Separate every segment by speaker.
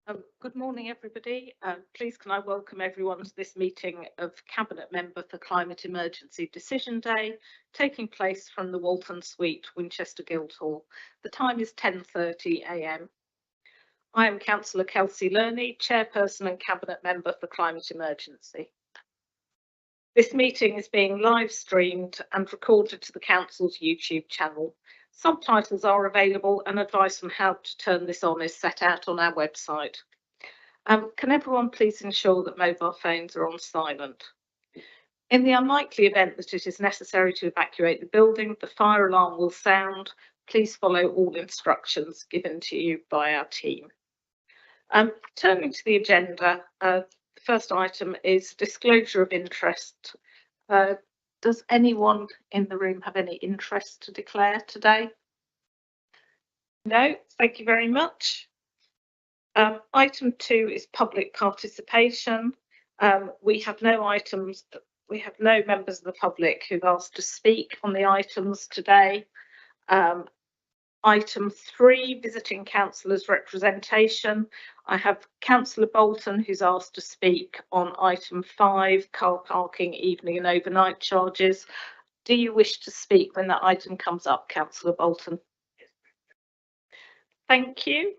Speaker 1: Good morning, everybody. Please can I welcome everyone to this meeting of Cabinet Member for Climate Emergency Decision Day, taking place from the Walton Suite, Winchester Guildhall. The time is 10:30 a.m. I am Councillor Kelsey Lerney, Chairperson and Cabinet Member for Climate Emergency. This meeting is being live streamed and recorded to the Council's YouTube channel. Subtitles are available and advice on how to turn this on is set out on our website. Can everyone please ensure that mobile phones are on silent? In the unlikely event that it is necessary to evacuate the building, the fire alarm will sound. Please follow all instructions given to you by our team. Turning to the agenda, the first item is disclosure of interest. Does anyone in the room have any interest to declare today? No, thank you very much. Item 2 is public participation. We have no members of the public who've asked to speak on the items today. Item 3, visiting councillors' representation. I have Councillor Bolton who's asked to speak on item 5, car parking, evening and overnight charges. Do you wish to speak when that item comes up, Councillor Bolton? Thank you.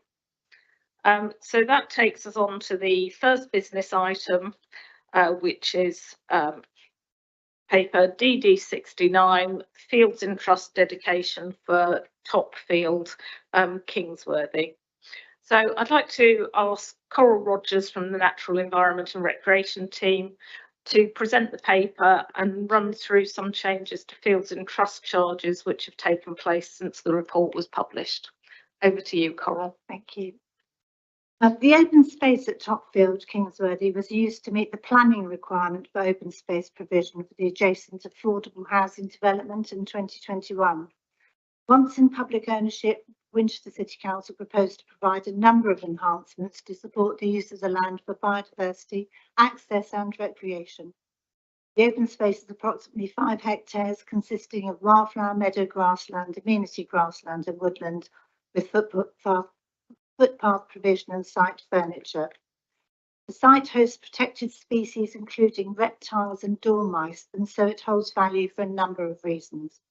Speaker 1: So that takes us on to the first business item, which is paper DD69, Fields in Trust dedication for Topfield, Kingsworthy. So I'd like to ask Coral Rogers from the Natural Environment and Recreation team to present the paper and run through some changes to Fields in Trust charges which have taken place since the report was published. Over to you, Coral.
Speaker 2: Thank you. The open space at Topfield, Kingsworthy, was used to meet the planning requirement for open space provision for the adjacent affordable housing development in 2021. Once in public ownership, Winchester City Council proposed to provide a number of enhancements to support the use of the land for biodiversity, access and recreation. The open space is approximately 5 hectares, consisting of wildflower meadow grassland, amenity grassland and woodland, with footpath provision and site furniture. The site hosts protected species including reptiles and dormice, and so it holds value for a number of reasons.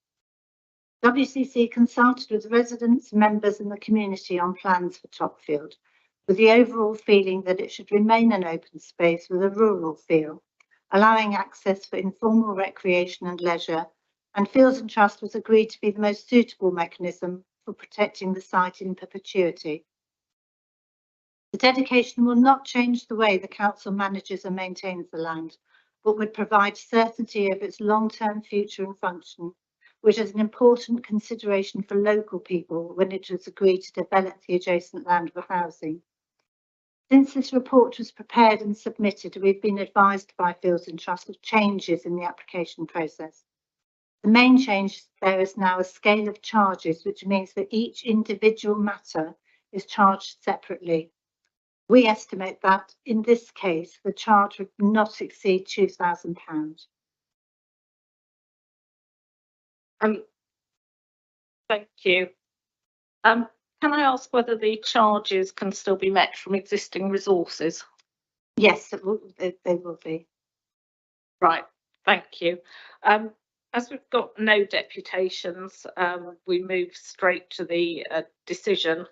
Speaker 2: WCC consulted with residents, members and the community on plans for Topfield, with the overall feeling that it should remain an open space with a rural feel, allowing access for informal recreation and leisure, and Fields and Trust was agreed to be the most suitable mechanism for protecting the site in perpetuity. The dedication will not change the way the council manages and maintains the land, but would provide certainty of its long-term future and function, which is an important consideration for local people when it was agreed to develop the adjacent land for housing. Since this report was prepared and submitted, we've been advised by Fields and Trust of changes in the application process. The main change there is now a scale of charges, which means that each individual matter is charged separately. We estimate that, in this case, the charge would not exceed £2,000.
Speaker 1: Thank you. Can I ask whether the charges can still be met from existing resources?
Speaker 2: Yes, they will be.
Speaker 1: Right, thank you. As we've got no deputations, we move straight to the decision.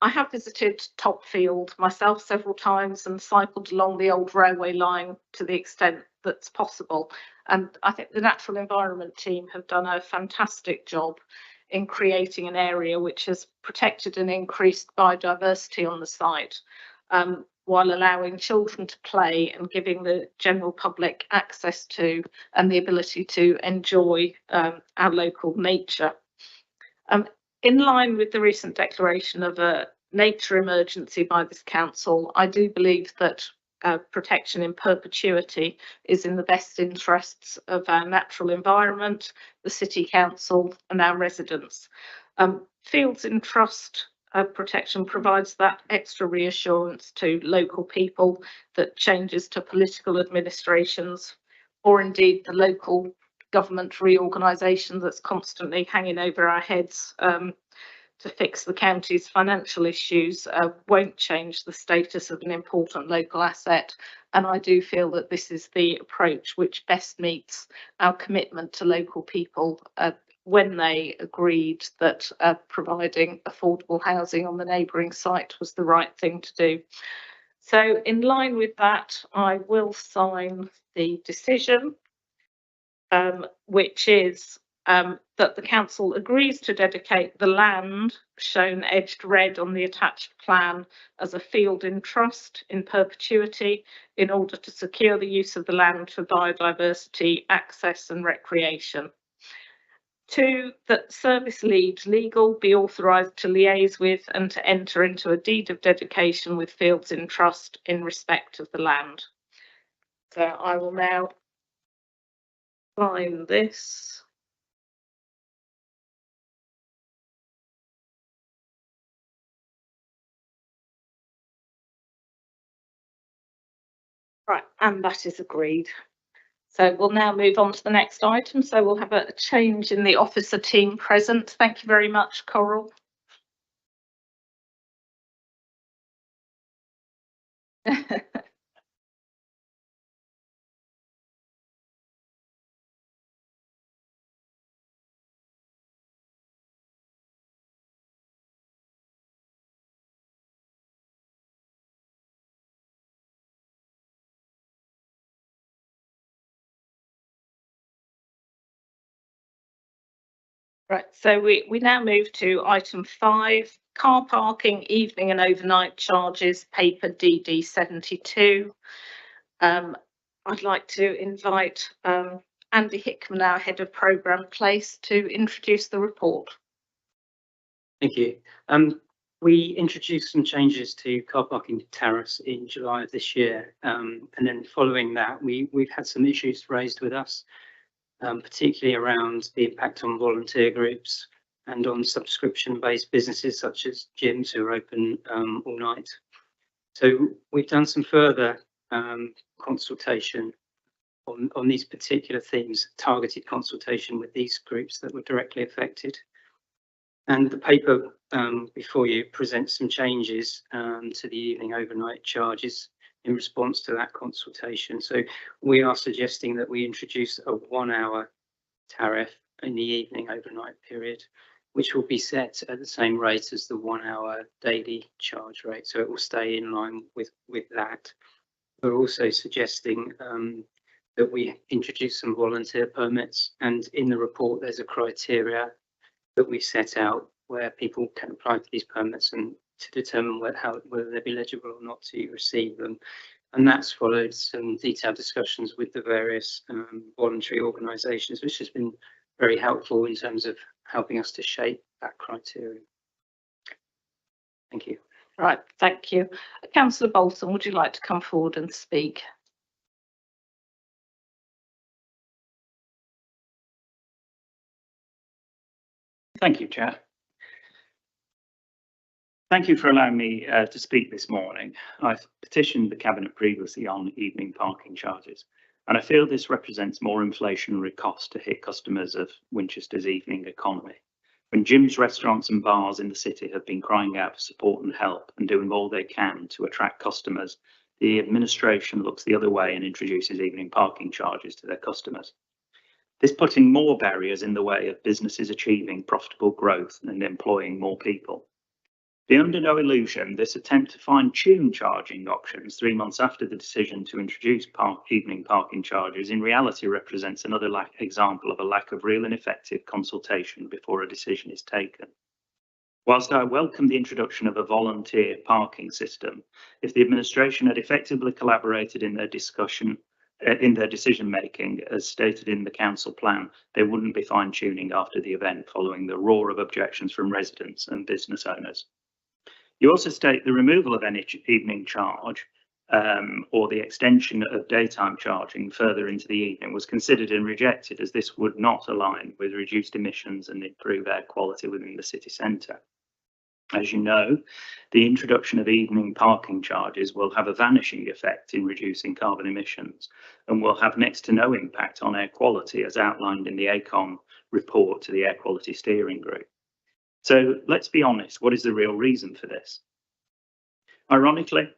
Speaker 1: I have visited Topfield myself several times and cycled along the old railway line to the extent that's possible. And I think the Natural Environment team have done a fantastic job in creating an area which has protected and increased biodiversity on the site, while allowing children to play and giving the general public access to and the ability to enjoy our local nature. In line with the recent declaration of a nature emergency by this council, I do believe that protection in perpetuity is in the best interests of our natural environment, the City Council and our residents. Fields in Trust protection provides that extra reassurance to local people that changes to political administrations or indeed the local government reorganisation that's constantly hanging over our heads to fix the county's financial issues won't change the status of an important local asset. And I do feel that this is the approach which best meets our commitment to local people when they agreed that providing affordable housing on the neighbouring site was the right thing to do. So in line with that, I will sign the decision, which is that the council agrees to dedicate the land shown edged red on the attached plan as a field in trust in perpetuity in order to secure the use of the land for biodiversity, access and recreation. 2, that service lead legal be authorised to liaise with and to enter into a deed of dedication with fields in trust in respect of the land. So I will now sign this. Right, and that is agreed. So we'll now move on to the next item. So we'll have a change in the officer team present. Thank you very much, Coral. Right, so we now move to item 5, car parking, evening and overnight charges, paper DD 72. I'd like to invite Andy Hickman, our Head of Programme Place, to introduce the report.
Speaker 3: Thank you. We introduced some changes to car parking tariffs in July of this year, and then following that, we've had some issues raised with us, particularly around the impact on volunteer groups and on subscription-based businesses such as gyms who are open all night. So we've done some further consultation on these particular themes, targeted consultation with these groups that were directly affected. And the paper before you presents some changes to the evening overnight charges in response to that consultation. So we are suggesting that we introduce a 1-hour tariff in the evening overnight period, which will be set at the same rate as the 1-hour daily charge rate. So it will stay in line with that. We're also suggesting that we introduce some volunteer permits, and in the report there's a criteria that we set out where people can apply for these permits and to determine whether they'll be eligible or not to receive them. And that's followed some detailed discussions with the various voluntary organisations, which has been very helpful in terms of helping us to shape that criteria. Thank you.
Speaker 1: Right, thank you. Councillor Bolton, would you like to come forward and speak?
Speaker 4: Thank you, Chair. Thank you for allowing me to speak this morning. I've petitioned the Cabinet previously on evening parking charges, and I feel this represents more inflationary cost to hit customers of Winchester's evening economy. When gyms, restaurants and bars in the city have been crying out for support and help and doing all they can to attract customers, the administration looks the other way and introduces evening parking charges to their customers. This putting more barriers in the way of businesses achieving profitable growth and employing more people. Be under no illusion, this attempt to fine-tune charging options 3 months after the decision to introduce evening parking charges in reality represents another example of a lack of real and effective consultation before a decision is taken. Whilst I welcome the introduction of a volunteer parking system, if the administration had effectively collaborated in their decision making, as stated in the council plan, they wouldn't be fine-tuning after the event following the roar of objections from residents and business owners. You also state the removal of any evening charge or the extension of daytime charging further into the evening was considered and rejected, as this would not align with reduced emissions and improve air quality within the city centre. As you know, the introduction of evening parking charges will have a vanishing effect in reducing carbon emissions and will have next to no impact on air quality, as outlined in the AECOM report to the Air Quality Steering Group. So let's be honest, what is the real reason for this? Ironically,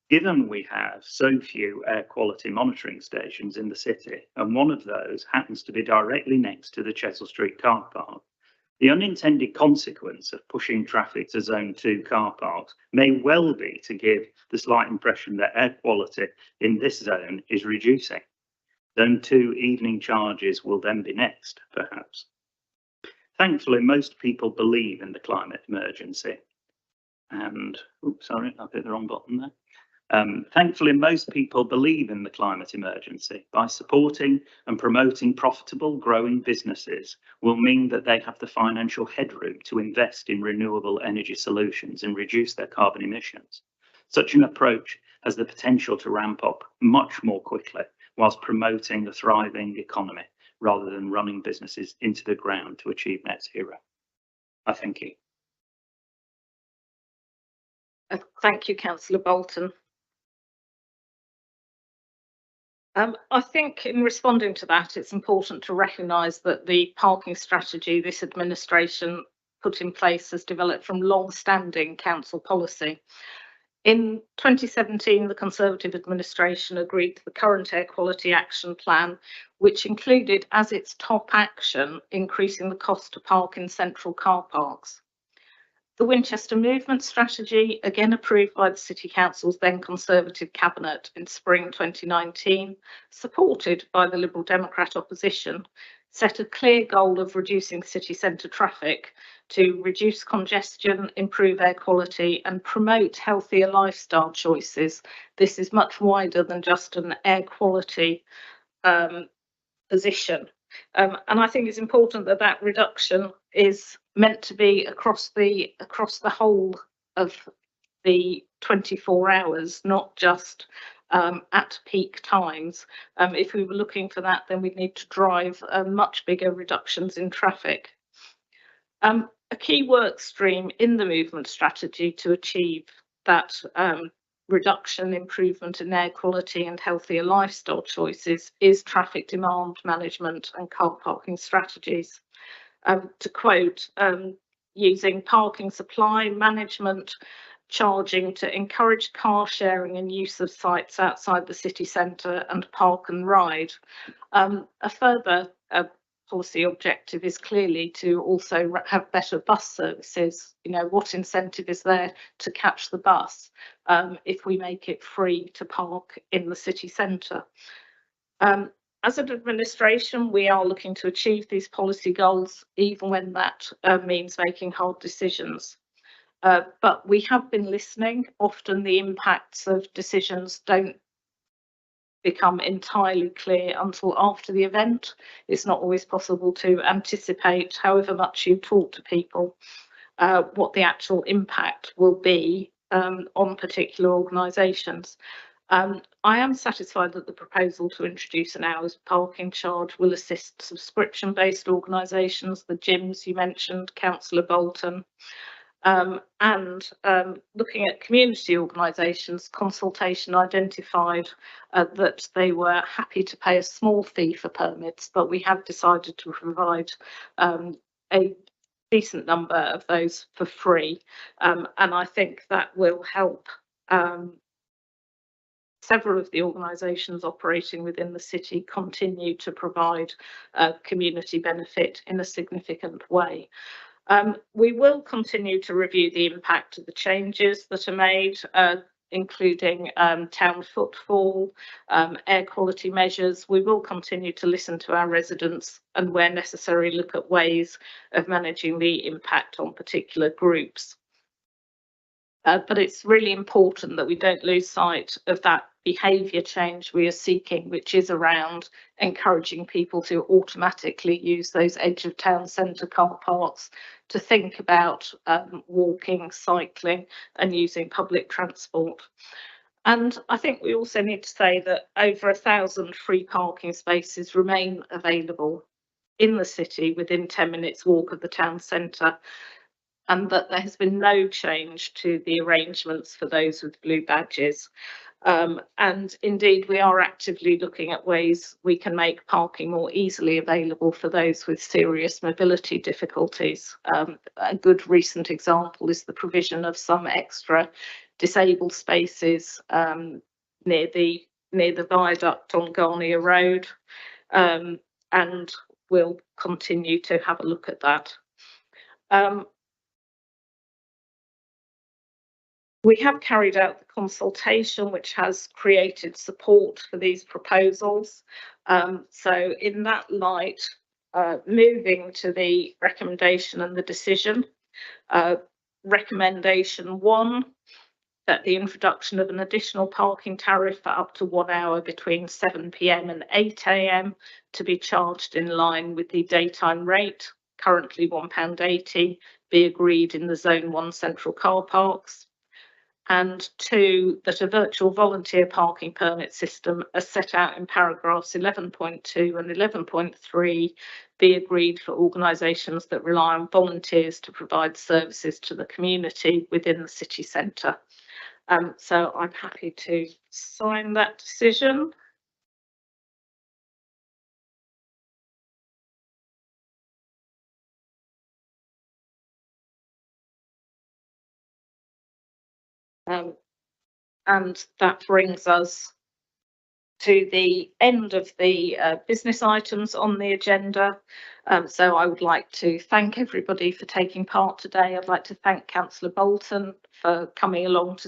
Speaker 4: given we have so few air quality monitoring stations in the city, and one of those happens to be directly next to the Chesil Street car park, the unintended consequence of pushing traffic to Zone 2 car parks may well be to give the slight impression that air quality in this zone is reducing. Zone 2 evening charges will then be next, perhaps. Thankfully, most people believe in the climate emergency. And, oops, sorry, I hit the wrong button there. Thankfully, most people believe in the climate emergency. By supporting and promoting profitable, growing businesses will mean that they have the financial headroom to invest in renewable energy solutions and reduce their carbon emissions. Such an approach has the potential to ramp up much more quickly whilst promoting the thriving economy rather than running businesses into the ground to achieve net zero. I thank you.
Speaker 1: Thank you, Councillor Bolton. I think in responding to that, it's important to recognise that the parking strategy this administration put in place has developed from long-standing council policy. In 2017, the Conservative administration agreed to the current Air Quality Action Plan, which included as its top action increasing the cost to park in central car parks. The Winchester Movement Strategy, again approved by the City Council's then Conservative Cabinet in spring 2019, supported by the Liberal Democrat opposition, set a clear goal of reducing city centre traffic to reduce congestion, improve air quality and promote healthier lifestyle choices. This is much wider than just an air quality position. And I think it's important that that reduction is meant to be across the whole of the 24 hours, not just at peak times. If we were looking for that, then we'd need to drive much bigger reductions in traffic. A key work stream in the movement strategy to achieve that reduction, improvement in air quality and healthier lifestyle choices is traffic demand management and car parking strategies. To quote, using parking supply management, charging to encourage car sharing and use of sites outside the city centre and park and ride. A further policy objective is clearly to also have better bus services. You know, what incentive is there to catch the bus if we make it free to park in the city centre? As an administration, we are looking to achieve these policy goals, even when that means making hard decisions. But we have been listening. Often the impacts of decisions don't become entirely clear until after the event. It's not always possible to anticipate, however much you talk to people, what the actual impact will be on particular organisations. I am satisfied that the proposal to introduce an hours parking charge will assist subscription-based organisations, the gyms you mentioned, Councillor Bolton, and looking at community organisations, consultation identified that they were happy to pay a small fee for permits, but we have decided to provide a decent number of those for free, and I think that will help several of the organisations operating within the city continue to provide community benefit in a significant way. We will continue to review the impact of the changes that are made, including town footfall, air quality measures. We will continue to listen to our residents and, where necessary, look at ways of managing the impact on particular groups. But it's really important that we don't lose sight of that behaviour change we are seeking, which is around encouraging people to automatically use those edge of town centre car parks, to think about walking, cycling and using public transport. And I think we also need to say that over 1,000 free parking spaces remain available in the city within 10 minutes walk of the town centre, and that there has been no change to the arrangements for those with blue badges. And indeed, we are actively looking at ways we can make parking more easily available for those with serious mobility difficulties. A good recent example is the provision of some extra disabled spaces near the viaduct on Garnier Road, and we'll continue to have a look at that. We have carried out the consultation, which has created support for these proposals. So in that light, moving to the recommendation and the decision, recommendation 1, that the introduction of an additional parking tariff for up to 1 hour between 7 PM and 8 AM to be charged in line with the daytime rate, currently £1.80, be agreed in the Zone 1 central car parks. And 2, that a virtual volunteer parking permit system as set out in paragraphs 11.2 and 11.3 be agreed for organisations that rely on volunteers to provide services to the community within the city centre. So I'm happy to sign that decision. And that brings us to the end of the business items on the agenda. So I would like to thank everybody for taking part today. I'd like to thank Councillor Bolton for coming along to